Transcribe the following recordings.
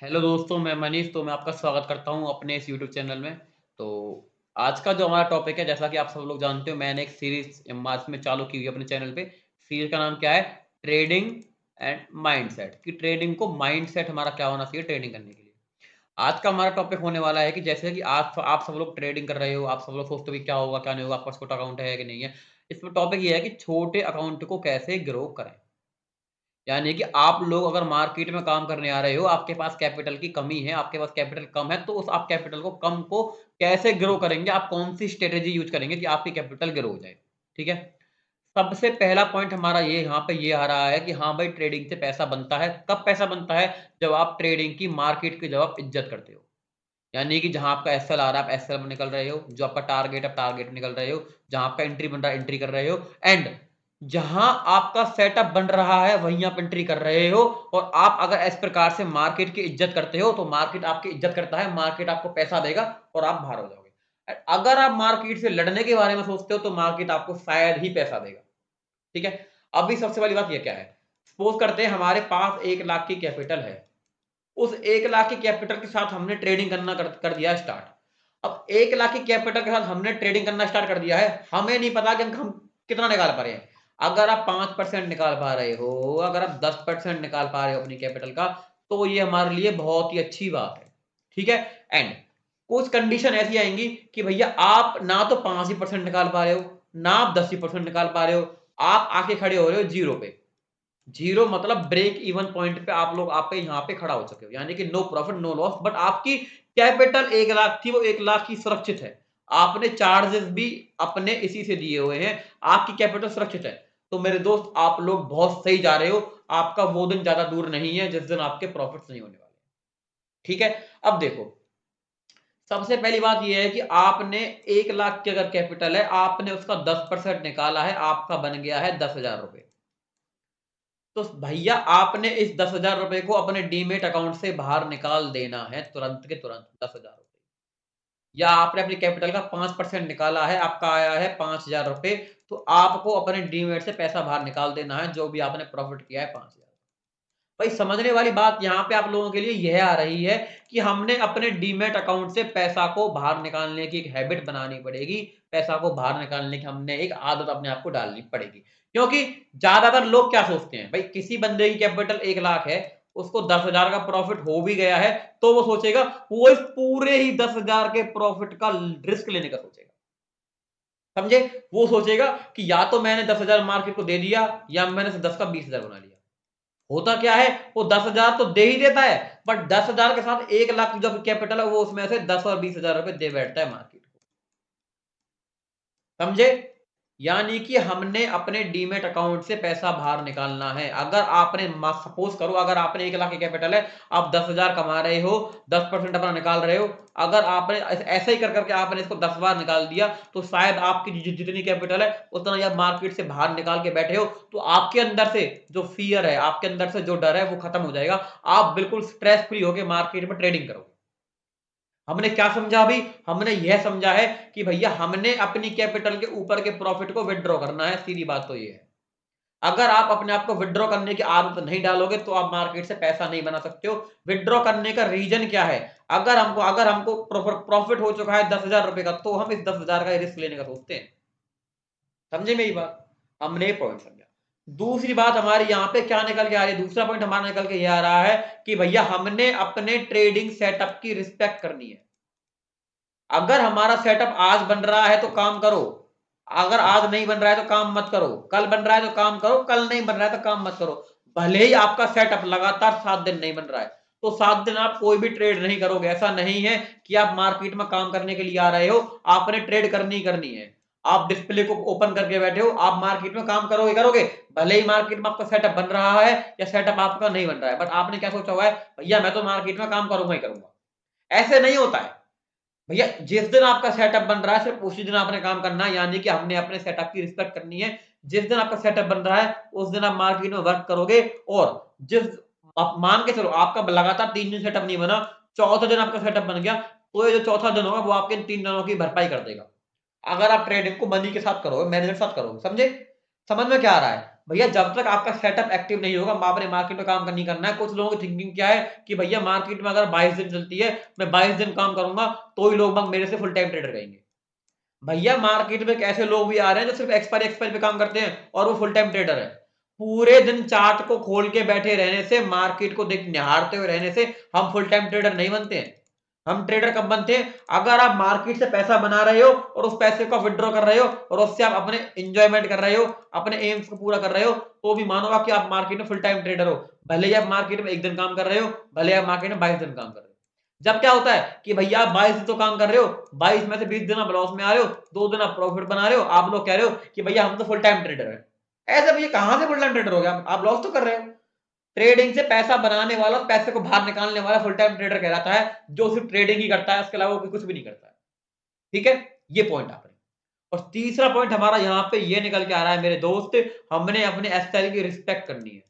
Hello दोस्तों, मैं मनीष तो मैं आपका स्वागत करता हूँ अपने इस यूट्यूब चैनल में। तो आज का जो हमारा टॉपिक है, जैसा कि आप सब लोग जानते हो, मैंने एक सीरीज़ मार्च में चालू की हुई है अपने चैनल पे। सीरीज़ का नाम क्या है? ट्रेडिंग एंड माइंडसेट, कि ट्रेडिंग को माइंडसेट हमारा क्या होना चाहिए ट्रेडिंग करने के लिए। आज का हमारा टॉपिक होने वाला है कि जैसे कि आज आप सब लोग ट्रेडिंग कर रहे हो, आप सब लोग सोचते हो कि क्या होगा, क्या नहीं होगा, आपका छोटा अकाउंट है कि नहीं है। इसमें टॉपिक ये है कि छोटे अकाउंट को कैसे ग्रो करें। यानी कि आप लोग अगर मार्केट में काम करने आ रहे हो, आपके पास कैपिटल की कमी है, आपके पास कैपिटल कम है, तो उस आप कैपिटल को कम को कैसे ग्रो करेंगे? आप कौन-सी स्ट्रैटेजी यूज़ करेंगे कि आपकी कैपिटल ग्रो हो जाए, ठीक है? सबसे पहला पॉइंट हमारा ये यहाँ पे ये आ रहा है कि हाँ भाई, ट्रेडिंग से पैसा बनता है। कब पैसा बनता है? जब आप ट्रेडिंग की मार्केट की जब आप इज़्ज़त करते हो। यानी कि जहाँ आपका एसएल आ रहा है, आप एसएल में निकल रहे हो, जो आपका टारगेट है, आप टारगेट में निकल रहे हो, जहाँ आपका एंट्री बन रहा है, एंट्री कर रहे हो एंड जहाँ आपका सेटअप बन रहा है, वहीं आप एंट्री कर रहे हो। और आप अगर इस प्रकार से मार्केट की इज़्ज़त करते हो, तो मार्केट आपकी इज़्ज़त करता है, मार्केट आपको पैसा देगा और आप बाहर हो जाओगे। अगर आप मार्केट से लड़ने के बारे में सोचते हो, तो मार्केट आपको शायद ही पैसा देगा, ठीक है? अभी सबसे बड़ी बात ये क्या है? सपोज़ करते हैं हमारे पास 1 लाख की कैपिटल है। उस 1 लाख के कैपिटल के साथ हमने ट्रेडिंग करना कर दिया है स्टार्ट। अब 1 लाख की कैपिटल के साथ हमने ट्रेडिंग करना स्टार्ट कर दिया है। हमें नहीं पता कि हम कितना निकाल पा रहे हैं। अगर आप 5% निकाल पा रहे हो, अगर आप 10% निकाल पा रहे हो अपनी कैपिटल का, तो ये हमारे लिए बहुत ही अच्छी बात है। ठीक है? एंड कुछ कंडीशन ऐसी आएँगी कि भैया आप ना तो 5 ही परसेंट निकाल पा रहे हो, ना आप 10 ही परसेंट निकाल पा रहे हो। आप आके खड़े हो रहे हो 0 पे। 0 मतलब ब्रेक इवन पॉइंट पे आप लोग आप पे यहाँ पे खड़ा हो चुके हो। यानी कि no profit no loss, but आपकी कैपिटल 1 लाख थी, वो 1 लाख की सुरक्षित है। आपने चार्जेस भी अपने इसी से दिए हुए हैं, आपकी कैपिटल सुरक्षित है। तो मेरे दोस्त, आप लोग बहुत सही जा रहे हो। आपका वो दिन ज़्यादा दूर नहीं है जिस दिन आपके प्रॉफिट्स नहीं होने वाले। ठीक है? अब देखो, सबसे पहली बात ये है कि आपने 1 लाख की अगर कैपिटल है, आपने उसका 10% निकाला है, आपका बन गया है ₹10,000। तो भैया आपने इस ₹10,000 को अपने डीमैट अकाउंट से बाहर निकाल देना है तुरंत के तुरंत ₹10,000। या आपने अपनी कैपिटल का 5% निकाला है, आपका आया है ₹5,000, तो आपको अपने डीमैट से पैसा बाहर निकाल देना है, जो भी आपने प्रॉफ़िट किया है 5,000। भाई समझने वाली बात यहाँ पे आप लोगों के लिए यह आ रही है कि हमने अपने डीमैट अकाउंट से पैसा को बाहर निकालने की एक हैबिट बनानी पड़ेगी। पैसा को बाहर निकालने की हमने एक आदत अपने आप को डालनी पड़ेगी। क्योंकि ज़्यादातर लोग क्या सोचते हैं, भाई किसी बंदे की कैपिटल 1 लाख है, उसको 10,000 का प्रॉफ़िट हो भी गया है, तो वो सोचेगा वो इस पूरे ही 10,000 के प्रॉफ़िट का रिस्क लेने का सोचेगा। समझे? वो सोचेगा कि या तो मैंने 10,000 मार्केट को दे दिया या मैंने 10 का 20,000 बना लिया। होता क्या है, वो 10,000 तो दे ही देता है, बट 10,000 के साथ 1 लाख की जो कैपिटल है, वो उसमें से 10 और 20,000 रुपए दे बैठता है मार्केट को। समझे? यानी कि हमने अपने डीमैट अकाउंट से पैसा बाहर निकालना है। अगर आपने सपोज़ करो, अगर आपने 1 लाख की कैपिटल है, आप 10,000 कमा रहे हो, 10% अपना निकाल रहे हो। अगर आपने ऐसे ही कर के आपने इसको 10 बार निकाल दिया, तो शायद आपकी जितनी कैपिटल है, उतना ही आप मार्केट से बाहर निकाल के बैठे हो, तो आपके अंदर से जो फ़ियर है, आपके अंदर से जो डर है, वो खत्म हो जाएगा। आप बिल्कुल स्ट्रेस फ्री होके मार्केट में ट्रेडिंग करोगे। हमने क्या समझा अभी? हमने यह समझा है कि भैया हमने अपनी कैपिटल के ऊपर के प्रॉफिट को विथड्रॉ करना है, सीधी बात तो ये है। अगर आप अपने आप को विथड्रॉ करने की आदत नहीं डालोगे, तो आप मार्केट से पैसा नहीं बना सकते हो। विथड्रॉ करने का रीज़न क्या है? अगर हमको प्रॉफिट हो चुका है ₹10,000 का, तो हम इस 10,000 का रिस्क लेने का सोचते हैं। समझे मेरी बात? हमने ये पॉइंट समझा। दूसरी बात हमारी यहाँ पे क्या निकल के आ रही है, दूसरा पॉइंट हमारा निकल के ये आ रहा है कि भैया हमने अपने ट्रेडिंग सेटअप की रिस्पेक्ट करनी है। अगर हमारा सेटअप आज बन रहा है तो काम करो। अगर आज नहीं बन रहा है तो काम मत करो। कल बन रहा है तो काम करो, कल नहीं बन रहा है तो काम मत करो। भले ही आपका सेटअप लगातार 7 दिन नहीं बन रहा है, तो 7 दिन आप कोई भी ट्रेड नहीं करोगे। ऐसा नहीं है कि आप मार्केट में काम करने के लिए आ रहे हो, आपने ट्रेड करनी ही करनी है। आप डिस्प्ले को ओपन करके बैठे हो, आप मार्केट में काम करोगे करोगे। भले ही मार्केट में आपका सेटअप बन रहा है या सेटअप आपका नहीं बन रहा है, बट आपने क्या सोचा हुआ है, भैया मैं तो मार्केट में काम करूँगा ही करूँगा। ऐसे नहीं होता है। भैया जिस दिन आपका सेटअप बन रहा है, सिर्फ़ उसी दिन आपने काम करना है, यानी कि हमने अपने सेटअप की रिस्पेक्ट करनी है। जिस दिन आपका सेटअप बन रहा है, उस दिन आप मार्केट में वर्क करोगे। और जिस आप मान के चलो आपका लगातार 3 दिन सेटअप नहीं बना, चौथे दिन आपका सेटअप बन गया, तो ये जो चौथा दिन होगा वो आपके इन 3 दिनों की भरपाई कर देगा। अगर आप ट्रेडिंग को मनी के साथ करोगे, मैनेजर के साथ करोगे, समझे? समझ में क्या आ रहा है? भैया जब तक आपका सेटअप एक्टिव नहीं होगा, आपने मार्केट में काम नहीं करना है। कुछ लोगों की थिंकिंग क्या है कि भैया मार्केट में अगर 22 दिन चलती है, मैं 22 दिन काम करूँगा, तो ही लोग बाग मेरे से फुल टाइम ट्रेडर कहेंगे। भैया मार्केट में ऐसे लोग भी आ रहे हैं जो सिर्फ एक्सपायरी पे काम करते हैं और वो फुल टाइम ट्रेडर है। पूरे दिन चार्ट को खोल के बैठे रहने से, मार्केट को देख निहारते हुए रहने से हम फुल टाइम ट्रेडर नहीं बनते हैं। हम ट्रेडर कब बनते हैं? अगर आप मार्केट से पैसा बना रहे हो और उस पैसे को विथड्रॉ कर रहे हो और उससे आप अपने एंजॉयमेंट कर रहे हो, अपने एम्स को पूरा कर रहे हो, तो भी मानो आप कि आप मार्केट में फुल टाइम ट्रेडर हो। भले ही आप मार्केट में 1 दिन काम कर रहे हो, भले ही आप मार्केट में 22 दिन काम कर रहे हो। जब क्या होता है कि भैया आप 22 दिन तो काम कर रहे हो, 22 में से 20 दिन आप लॉस में आ रहे हो, 2 दिन आप प्रॉफिट बना रहे हो, आप लोग कह रहे हो कि भैया हम तो फुल टाइम ट्रेडर हैं। ऐसे भैया कहां से फुल टाइम ट्रेडर हो गया? आप लॉस तो कर रहे हो। ट्रेडिंग से पैसा बनाने वाला, पैसे को बाहर निकालने वाला फुल टाइम ट्रेडर कहलाता है, जो सिर्फ ट्रेडिंग ही करता है, उसके अलावा वो कुछ भी नहीं करता है। ठीक है? ये पॉइंट आपने। और तीसरा पॉइंट हमारा यहाँ पे ये निकल के आ रहा है मेरे दोस्त, हमने अपने एसएल की रिस्पेक्ट करनी है।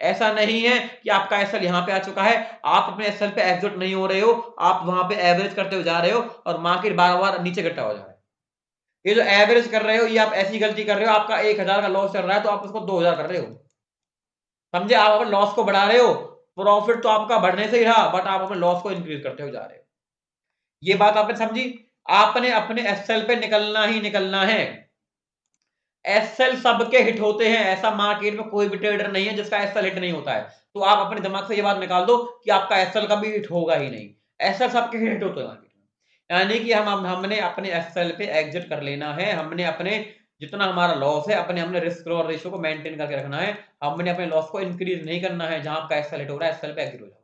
ऐसा नहीं है कि आपका एसएल यहाँ पे आ चुका है, आप अपने एसएल पे एग्जिट नहीं हो रहे हो, आप वहां पे एवरेज करते हुए जा रहे हो और मार्केट बार-बार नीचे गिरता हुआ जा रहा है। ये जो एवरेज कर रहे हो, ये आप ऐसी गलती कर रहे हो, आपका 1000 का लॉस चल रहा है तो आप उसको 2000 कर रहे हो। समझे? आप अपने लॉस को बढ़ा रहे हो, प्रॉफिट तो आपका बढ़ने से ही रहा, बट आप अपने लॉस को इंक्रीज करते हुए जा रहे हो। ये बात आपने समझी? आपने अपने एसएल पे निकलना ही निकलना है। एसएल सबके हिट होते हैं, ऐसा मार्केट में कोई भी ट्रेडर नहीं है जिसका एसएल हिट नहीं होता है। तो आप अपने दिमाग से ये बात निकाल दो कि आपका एसएल कभी हिट होगा ही नहीं। एसएल सबके हिट होते हैं मार्केट में। यानी कि हमने अपने एसएल पे एग्जिट कर लेना है, हमने अपने जितना हमारा लॉस है, अपने हमने रिस्क रिवॉर्ड रेशियो को मेंटेन करके रखना है, हमने अपने लॉस को इंक्रीज नहीं करना है। जहां आपका एसएल हिट हो रहा है, एसएल पे एग्जिट हो जाओ।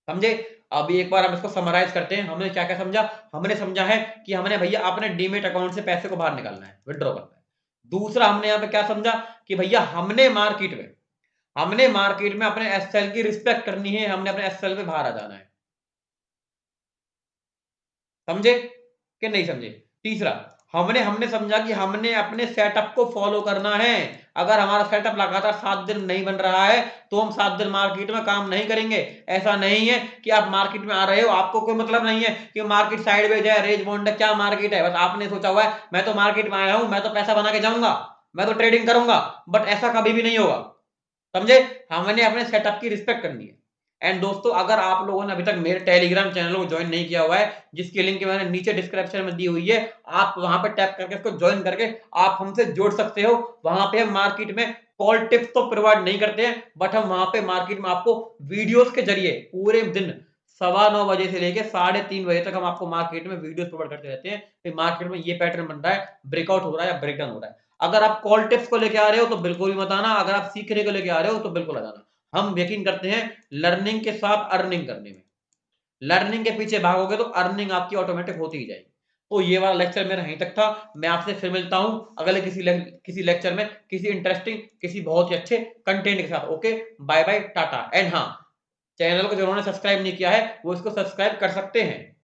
समझे? अभी एक बार हम इसको समराइज करते हैं, हमने क्या-क्या समझा? हमने समझा है कि हमने भैया अपने डीमैट अकाउंट से पैसे को बाहर निकालना है, विथड्रॉ करना है। दूसरा हमने यहाँ पे क्या समझा कि भैया हमने मार्केट में अपने एसएल की रिस्पेक्ट करनी है, हमने अपने एसएल पे बाहर आ जाना है। समझे कि नहीं समझे? तीसरा, हमने हमने समझा कि हमने अपने सेटअप को फॉलो करना है। अगर हमारा सेटअप लगातार 7 दिन नहीं बन रहा है, तो हम 7 दिन मार्केट में काम नहीं करेंगे। ऐसा नहीं है कि आप मार्केट में आ रहे हो, आपको कोई मतलब नहीं है कि मार्केट साइडवेज है, रेंज बाउंड है, क्या मार्केट है। बस आपने सोचा हुआ है, मैं तो मार्केट में आया हूँ, मैं तो पैसा बना के जाऊँगा, मैं तो ट्रेडिंग करूँगा, बट ऐसा कभी भी नहीं होगा। समझे? हमने अपने सेटअप की रिस्पेक्ट करनी है। एंड दोस्तों, अगर आप लोगों ने अभी तक मेरे टेलीग्राम चैनल को ज्वाइन नहीं किया हुआ है, जिसकी लिंक मैंने नीचे डिस्क्रिप्शन में दी हुई है, आप वहां पे टैप करके इसको ज्वाइन करके आप हमसे जुड़ सकते हो। वहां पे हम मार्केट में कॉल टिप्स तो प्रोवाइड नहीं करते हैं, बट हम वहां पे मार्केट में आपको वीडियोस के जरिए पूरे दिन 9:15 बजे से लेके 3:30 बजे तक हम आपको मार्केट में वीडियोस प्रोवाइड करते रहते हैं कि मार्केट में ये पैटर्न बन रहा है, ब्रेकआउट हो रहा है या ब्रेकडाउन हो रहा है। अगर आप कॉल टिप्स को लेके आ रहे हो तो बिल्कुल भी मत आना, अगर आप सीखने को लेके आ रहे हो तो बिल्कुल आ जाना। हम यकीन करते हैं लर्निंग के साथ अर्निंग करने में। लर्निंग के पीछे भागोगे तो अर्निंग आपकी ऑटोमेटिक होती ही जाएगी। तो ये वाला लेक्चर मेरा यहीं तक था। मैं आपसे फिर मिलता हूं अगले किसी लेक्चर में, किसी इंटरेस्टिंग, किसी बहुत ही अच्छे कंटेंट के साथ। Okay, bye bye, tata. And हाँ, चैनल को जिन्होंने सब्सक्राइब नहीं किया है वो इसको सब्सक्राइब कर सकते हैं।